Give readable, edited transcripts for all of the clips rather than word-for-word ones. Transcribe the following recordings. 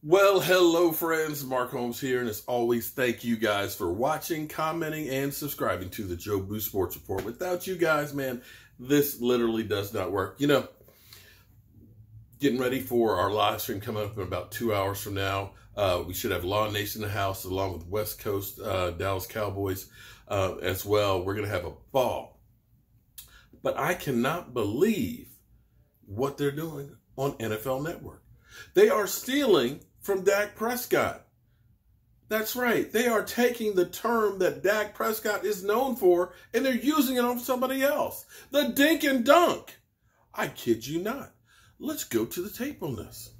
Well, hello friends, Mark Holmes here, and as always, thank you guys for watching, commenting, and subscribing to the Joe Boo Sports Report. Without you guys, man, this literally does not work. You know, getting ready for our live stream coming up in about 2 hours from now. We should have Law Nation in the house along with West Coast Dallas Cowboys as well. We're going to have a ball. But I cannot believe what they're doing on NFL Network. They are stealing from Dak Prescott. That's right. They are taking the term that Dak Prescott is known for, and they're using it on somebody else. The Dink and Dunk. I kid you not. Let's go to the tape on this.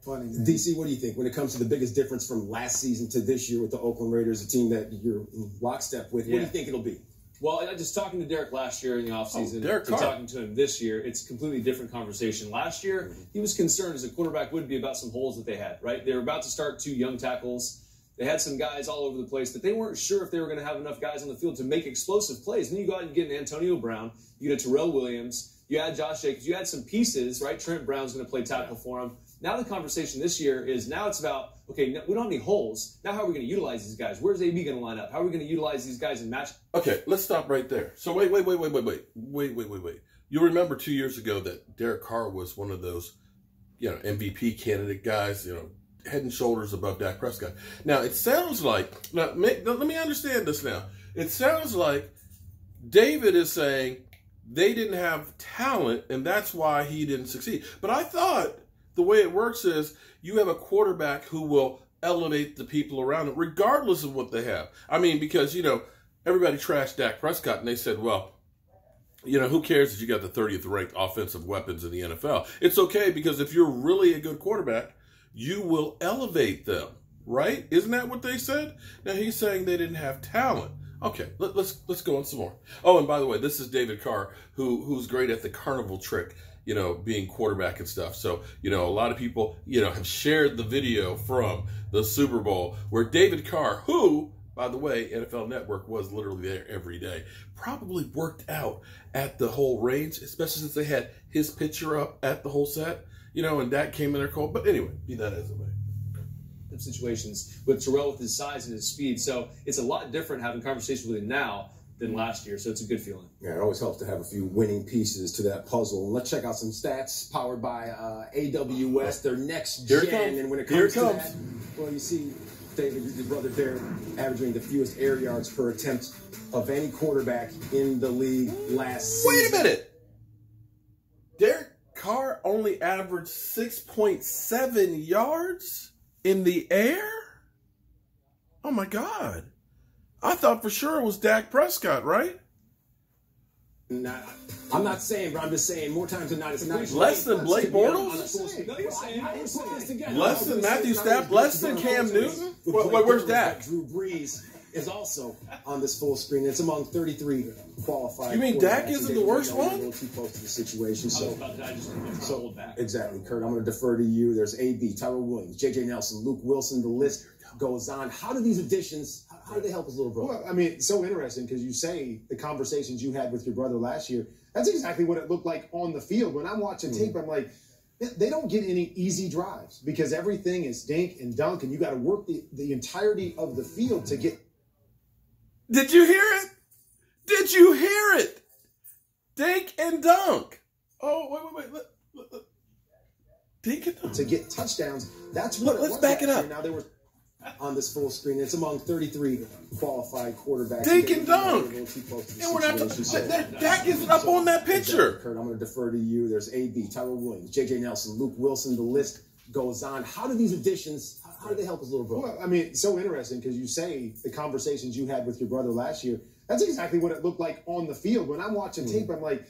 Funny, man. DC, what do you think when it comes to the biggest difference from last season to this year with the Oakland Raiders, a team that you're in lockstep with? What do you think it'll be? Well, just talking to Derek last year in the offseason Derek Carr. talking to him this year, it's a completely different conversation. Last year, he was concerned as a quarterback would be about some holes that they had, right? They were about to start 2 young tackles. They had some guys all over the place, but they weren't sure if they were going to have enough guys on the field to make explosive plays. And then you go out and get an Antonio Brown, you get a Terrell Williams, you add Josh Jacobs, you add some pieces, right? Trent Brown's going to play tackle for him. Now the conversation this year is now it's about, okay, we don't have any holes. Now how are we going to utilize these guys? Where's AB going to line up? How are we going to utilize these guys in match? Okay, let's stop right there. So wait. You remember 2 years ago that Derek Carr was one of those, MVP candidate guys, head and shoulders above Dak Prescott. Now, it sounds like, let me understand this now. It sounds like David is saying they didn't have talent and that's why he didn't succeed. But I thought the way it works is you have a quarterback who will elevate the people around him regardless of what they have. I mean, because, everybody trashed Dak Prescott and they said, well, who cares if you got the 30th ranked offensive weapons in the NFL? It's okay because if you're really a good quarterback, you will elevate them, right? Isn't that what they said? Now he's saying they didn't have talent. Okay, let's go on some more. Oh, and by the way, this is David Carr, who's great at the carnival trick, being quarterback and stuff. So, a lot of people, have shared the video from the Super Bowl where David Carr, who, by the way, NFL Network was literally there every day, probably worked out at the whole range, especially since they had his picture up at the whole set, and Dak came in there cold. But anyway, be that as it may. Situations with Terrell with his size and his speed. So it's a lot different having conversations with him now than last year. So it's a good feeling. Yeah, it always helps to have a few winning pieces to that puzzle. And let's check out some stats powered by AWS, their next gen. And when it comes to that, well, you see, David, your brother Derek, averaging the fewest air yards per attempt of any quarterback in the league last season. Wait a minute. Derek Carr only averaged 6.7 yards in the air? Oh, my God. I thought for sure it was Dak Prescott, right? Nah, I'm not saying, but I'm just saying more times than not, it's not. Less than Blake Bortles? Less than Matthew Stafford? Less than Cam Newton? Where's Dak? Drew Brees is also on this full screen. It's among 33 qualified. You mean Dak isn't the worst one? A little too close to the situation. So exactly, Kurt. I'm going to defer to you. There's AB, Tyrell Williams, J.J. Nelson, Luke Wilson. The list goes on. How do these additions? How do they help us, little brother? Well, I mean, it's so interesting because you say the conversations you had with your brother last year. That's exactly what it looked like on the field. When I'm watching tape, I'm like, they don't get any easy drives because everything is dink and dunk, and you got to work the entirety of the field to get. Did you hear it? Did you hear it? Dink and dunk. Oh, wait. Dink and dunk. To get touchdowns. That's what let's back it up. Now they were on this full screen. It's among 33 qualified quarterbacks. Dink and dunk. And we're not Dak isn't up on that picture. Kurt, I'm going to defer to you. There's AB, Tyrell Williams, J.J. Nelson, Luke Wilson. The list goes on. How do these additions, how do they help us, little brother? Well, I mean, it's so interesting because you say the conversations you had with your brother last year. That's exactly what it looked like on the field. When I'm watching tape, I'm like,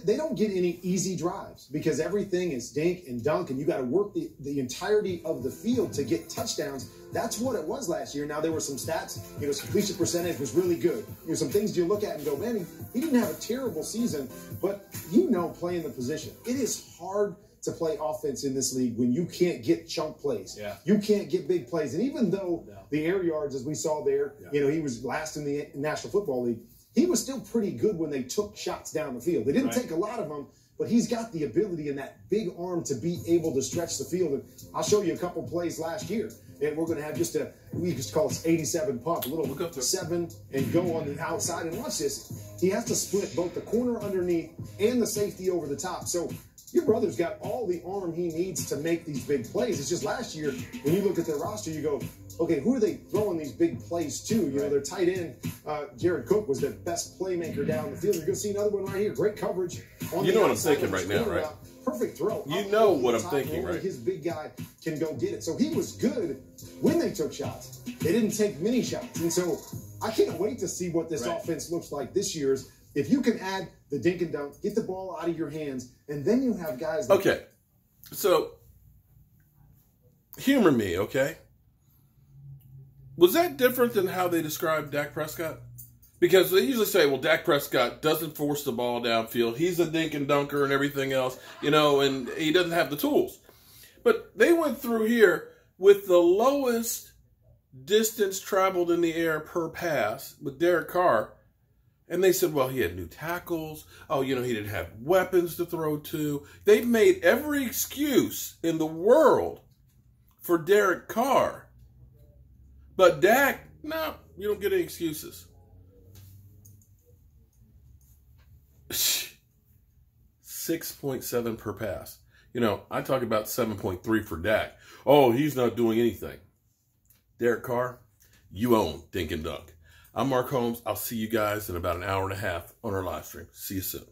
they don't get any easy drives because everything is dink and dunk, and you got to work the entirety of the field to get touchdowns. That's what it was last year. Now, there were some stats. His completion percentage was really good. Some things you look at and go, man, he didn't have a terrible season, but playing the position. It is hard to play offense in this league when you can't get chunk plays. Yeah. You can't get big plays. And even though the air yards, as we saw there, he was last in the National Football League, he was still pretty good when they took shots down the field. They didn't take a lot of them, but he's got the ability and that big arm to be able to stretch the field. And I'll show you a couple plays last year. And we're going to have just we just call it 87 pump, a little 7 and go on the outside. And watch this. He has to split both the corner underneath and the safety over the top. So your brother's got all the arm he needs to make these big plays. It's just last year, when you look at their roster, you go, okay, who are they throwing these big plays to? You know, their tight end, Jared Cook, was the best playmaker down the field. You're going to see another one right here. Great coverage. You know what I'm thinking right now, right? Perfect throw. You know what I'm thinking, right? His big guy can go get it. So he was good when they took shots. They didn't take many shots. And so I can't wait to see what this offense looks like this year's. If you can add the dink and dunk, get the ball out of your hands, and then you have guys like... Okay, so humor me, okay? Was that different than how they described Dak Prescott? Because they usually say, well, Dak Prescott doesn't force the ball downfield. He's a dink and dunker and everything else, you know, and he doesn't have the tools. But they went through here with the lowest distance traveled in the air per pass with Derek Carr. And they said, well, he had new tackles. Oh, you know, he didn't have weapons to throw to. They've made every excuse in the world for Derek Carr. But Dak, no, you don't get any excuses. 6.7 per pass. You know, I talk about 7.3 for Dak. Oh, he's not doing anything. Derek Carr, you own Dink and Dunk. I'm Mark Holmes. I'll see you guys in about an hour and a half on our live stream. See you soon.